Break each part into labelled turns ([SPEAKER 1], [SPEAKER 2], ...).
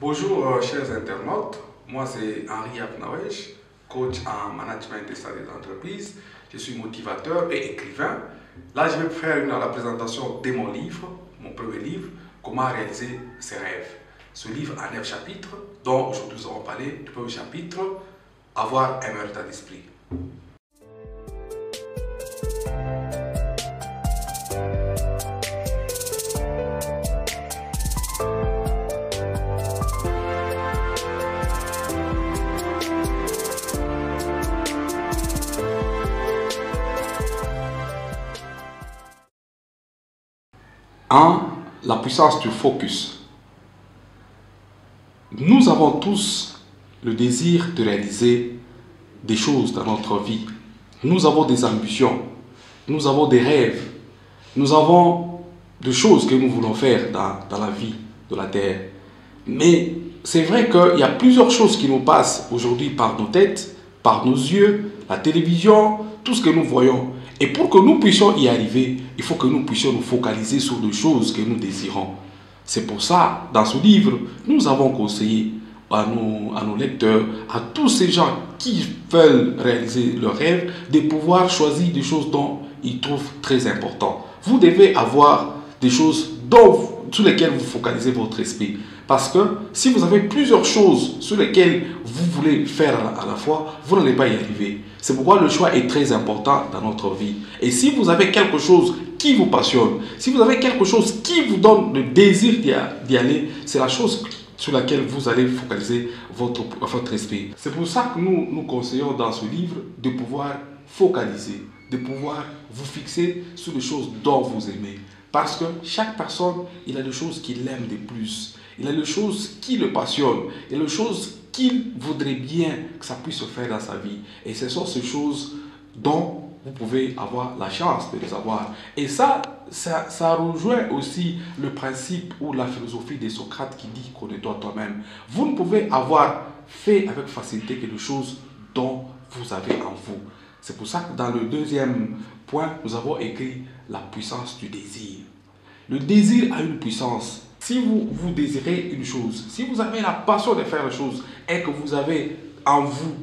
[SPEAKER 1] Bonjour chers internautes, moi c'est Henri Apnawesh, coach en management et stratégie d'entreprise. Je suis motivateur et écrivain. Là je vais faire la présentation de mon livre, mon premier livre, Comment réaliser ses rêves. Ce livre a 9 chapitres, dont aujourd'hui nous allons parler du premier chapitre, Avoir un meilleur état d'esprit. La puissance du focus. Nous avons tous le désir de réaliser des choses dans notre vie. Nous avons des ambitions, nous avons des rêves, nous avons des choses que nous voulons faire dans la vie de la terre. Mais c'est vrai qu'il y a plusieurs choses qui nous passent aujourd'hui par nos têtes, par nos yeux, la télévision, tout ce que nous voyons. Et pour que nous puissions y arriver, il faut que nous puissions nous focaliser sur des choses que nous désirons. C'est pour ça, dans ce livre, nous avons conseillé à nos lecteurs, à tous ces gens qui veulent réaliser leurs rêves, de pouvoir choisir des choses dont ils trouvent très importantes. Vous devez avoir des choses sur lesquelles vous focalisez votre esprit. Parce que si vous avez plusieurs choses sur lesquelles vous voulez faire à la fois, vous n'allez pas y arriver. C'est pourquoi le choix est très important dans notre vie. Et si vous avez quelque chose qui vous passionne, si vous avez quelque chose qui vous donne le désir d'y aller, c'est la chose sur laquelle vous allez focaliser votre esprit. C'est pour ça que nous conseillons dans ce livre de pouvoir focaliser, de pouvoir vous fixer sur les choses dont vous aimez. Parce que chaque personne, il a des choses qu'il aime de plus. Il a des choses qui le passionnent. Il a des choses qu'il voudrait bien que ça puisse se faire dans sa vie. Et ce sont ces choses dont vous pouvez avoir la chance de les avoir. Et ça rejoint aussi le principe ou la philosophie de Socrate qui dit connais-toi toi-même. Vous ne pouvez avoir fait avec facilité quelque chose dont vous avez en vous. C'est pour ça que dans le deuxième point, nous avons écrit la puissance du désir. Le désir a une puissance. Si vous désirez une chose, si vous avez la passion de faire une chose et que vous avez en vous,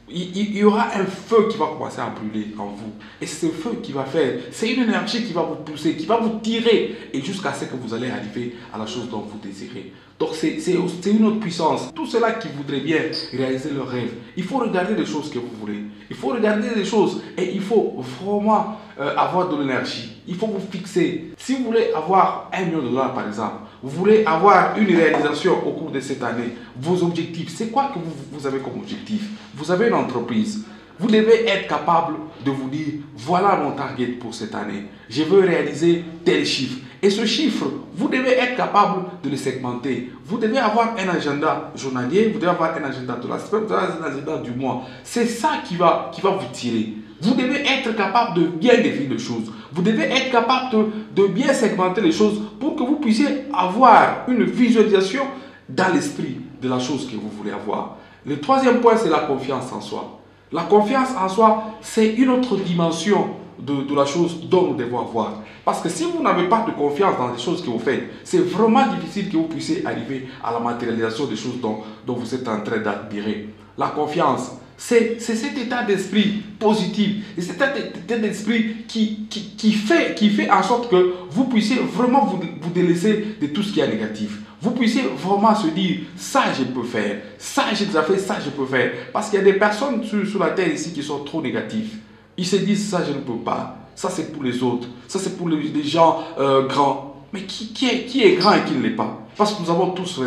[SPEAKER 1] il y aura un feu qui va commencer à brûler en vous. Et c'est ce feu qui va faire, c'est une énergie qui va vous pousser, qui va vous tirer et jusqu'à ce que vous allez arriver à la chose dont vous désirez. Donc c'est une autre puissance. Tout cela qui voudrait bien réaliser leur rêve, il faut regarder les choses que vous voulez. Il faut regarder les choses et il faut vraiment avoir de l'énergie. Il faut vous fixer. Si vous voulez avoir $1 million par exemple, vous voulez avoir une réalisation au cours de cette année, vos objectifs, c'est quoi que vous avez comme objectif? Vous avez une entreprise. Vous devez être capable de vous dire, voilà mon target pour cette année. Je veux réaliser tel chiffre. Et ce chiffre, vous devez être capable de le segmenter. Vous devez avoir un agenda journalier, vous devez avoir un agenda de la semaine, vous devez avoir un agenda du mois. C'est ça qui va vous tirer. Vous devez être capable de bien définir les choses. Vous devez être capable de bien segmenter les choses pour que vous puissiez avoir une visualisation dans l'esprit de la chose que vous voulez avoir. Le troisième point, c'est la confiance en soi. La confiance en soi, c'est une autre dimension de la chose dont nous devons avoir. Parce que si vous n'avez pas de confiance dans les choses que vous faites, c'est vraiment difficile que vous puissiez arriver à la matérialisation des choses dont vous êtes en train d'admirer. La confiance, c'est cet état d'esprit positif, et cet état d'esprit qui fait en sorte que vous puissiez vraiment vous délaisser de tout ce qui est négatif. Vous puissiez vraiment se dire, ça je peux faire, ça j'ai déjà fait, ça je peux faire. Parce qu'il y a des personnes sur la terre ici qui sont trop négatives. Ils se disent, ça je ne peux pas, ça c'est pour les autres, ça c'est pour les gens grands. Mais qui est grand et qui ne l'est pas? Parce que nous avons tous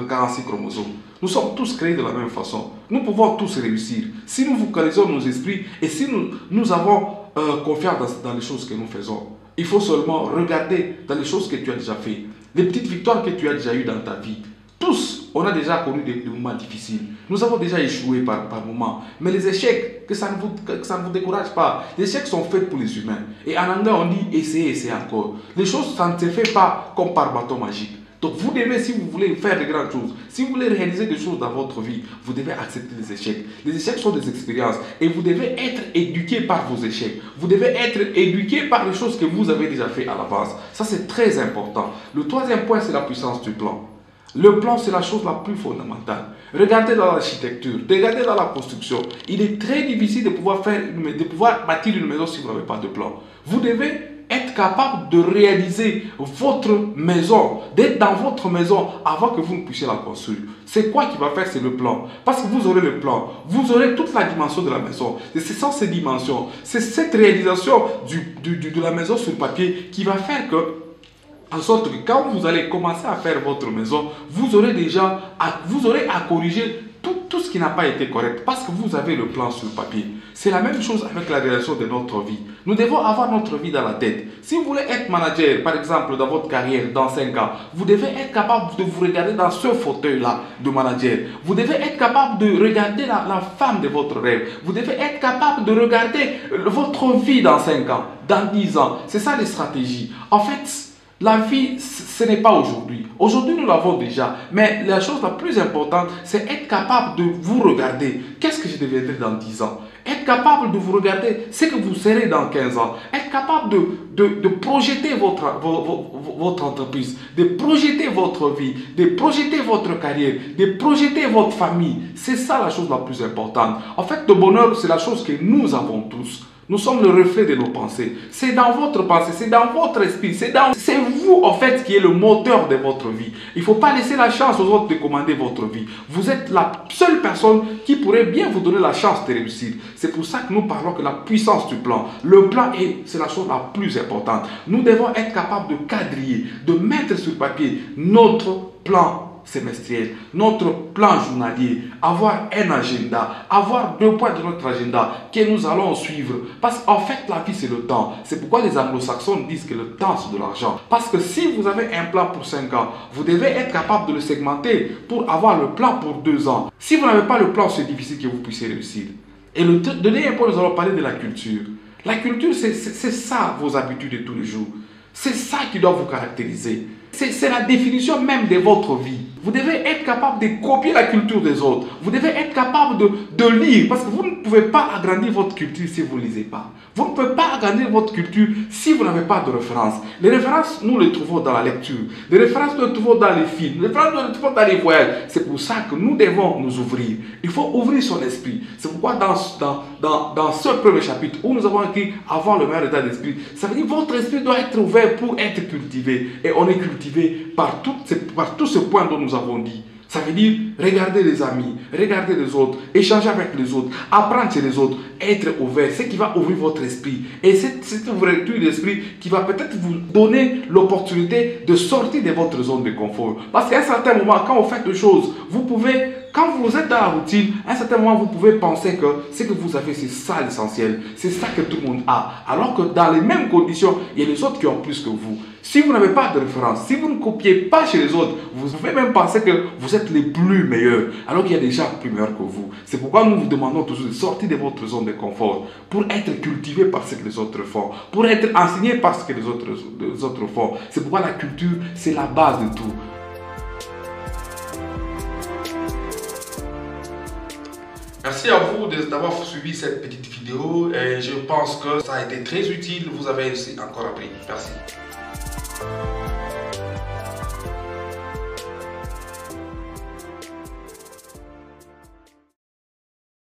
[SPEAKER 1] 46 chromosomes. Nous sommes tous créés de la même façon. Nous pouvons tous réussir. Si nous focalisons nos esprits et si nous avons confiance dans les choses que nous faisons, il faut seulement regarder dans les choses que tu as déjà fait, les petites victoires que tu as déjà eues dans ta vie. Tous, on a déjà connu des moments difficiles. Nous avons déjà échoué par moments. Mais les échecs, que ça ne vous décourage pas. Les échecs sont faits pour les humains. Et en anglais, on dit essayer, essayer encore. Les choses, ça ne se fait pas comme par bâton magique. Donc vous devez, si vous voulez faire de grandes choses, si vous voulez réaliser des choses dans votre vie, vous devez accepter les échecs. Les échecs sont des expériences et vous devez être éduqué par vos échecs. Vous devez être éduqué par les choses que vous avez déjà fait à l'avance. Ça, c'est très important. Le troisième point, c'est la puissance du plan. Le plan, c'est la chose la plus fondamentale. Regardez dans l'architecture, regardez dans la construction. Il est très difficile de pouvoir bâtir une maison si vous n'avez pas de plan. Vous devez être capable de réaliser votre maison, d'être dans votre maison avant que vous ne puissiez la construire. C'est quoi qui va faire? C'est le plan. Parce que vous aurez le plan, vous aurez toute la dimension de la maison. Et c'est sans ces dimensions, c'est cette réalisation de la maison sur papier qui va faire que, en sorte que quand vous allez commencer à faire votre maison, vous aurez à corriger tout ce qui n'a pas été correct parce que vous avez le plan sur papier. C'est la même chose avec la réalisation de notre vie. Nous devons avoir notre vie dans la tête. Si vous voulez être manager, par exemple, dans votre carrière, dans 5 ans, vous devez être capable de vous regarder dans ce fauteuil-là de manager. Vous devez être capable de regarder la femme de votre rêve. Vous devez être capable de regarder votre vie dans 5 ans, dans 10 ans. C'est ça les stratégies. En fait, la vie, ce n'est pas aujourd'hui. Aujourd'hui, nous l'avons déjà. Mais la chose la plus importante, c'est être capable de vous regarder. Qu'est-ce que je deviendrai dans 10 ans? Être capable de vous regarder ce que vous serez dans 15 ans. Être capable de projeter votre entreprise, de projeter votre vie, de projeter votre carrière, de projeter votre famille. C'est ça la chose la plus importante. En fait, le bonheur, c'est la chose que nous avons tous. Nous sommes le reflet de nos pensées. C'est dans votre pensée, c'est dans votre esprit, c'est vous en fait qui est le moteur de votre vie. Il ne faut pas laisser la chance aux autres de commander votre vie. Vous êtes la seule personne qui pourrait bien vous donner la chance de réussir. C'est pour ça que nous parlons de la puissance du plan. Le plan, c'est la chose la plus importante. Nous devons être capables de quadriller, de mettre sur papier notre plan semestriel, notre plan journalier, avoir un agenda, avoir 2 points de notre agenda que nous allons suivre. Parce qu'en fait, la vie, c'est le temps. C'est pourquoi les anglo-saxons disent que le temps, c'est de l'argent. Parce que si vous avez un plan pour 5 ans, vous devez être capable de le segmenter pour avoir le plan pour 2 ans. Si vous n'avez pas le plan, c'est difficile que vous puissiez réussir. Et le dernier point, nous allons parler de la culture. La culture, c'est ça, vos habitudes de tous les jours. C'est ça qui doit vous caractériser. C'est la définition même de votre vie. Vous devez être capable de copier la culture des autres. Vous devez être capable de lire. Parce que vous ne pouvez pas agrandir votre culture si vous ne lisez pas. Vous ne pouvez pas agrandir votre culture si vous n'avez pas de références. Les références, nous les trouvons dans la lecture. Les références, nous les trouvons dans les films. Les références, nous les trouvons dans les voyages. C'est pour ça que nous devons nous ouvrir. Il faut ouvrir son esprit. C'est pourquoi dans ce premier chapitre où nous avons écrit avoir le meilleur état d'esprit, ça veut dire que votre esprit doit être ouvert pour être cultivé. Et on est cultivé par tous ces points dont nous avons dit. Ça veut dire regarder les amis, regarder les autres, échanger avec les autres, apprendre chez les autres, être ouvert, c'est qui va ouvrir votre esprit. Et c'est cette ouverture d'esprit qui va peut-être vous donner l'opportunité de sortir de votre zone de confort. Parce qu'à un certain moment, quand vous faites des choses, vous pouvez, quand vous êtes dans la routine, à un certain moment, vous pouvez penser que ce que vous avez, c'est ça l'essentiel. C'est ça que tout le monde a. Alors que dans les mêmes conditions, il y a les autres qui ont plus que vous. Si vous n'avez pas de référence, si vous ne copiez pas chez les autres, vous pouvez même penser que vous êtes les plus meilleurs, alors qu'il y a des gens plus meilleurs que vous. C'est pourquoi nous vous demandons toujours de sortir de votre zone de confort pour être cultivé par ce que les autres font, pour être enseigné par ce que les autres font. C'est pourquoi la culture, c'est la base de tout. Merci à vous d'avoir suivi cette petite vidéo et je pense que ça a été très utile. Vous avez aussi encore appris. Merci.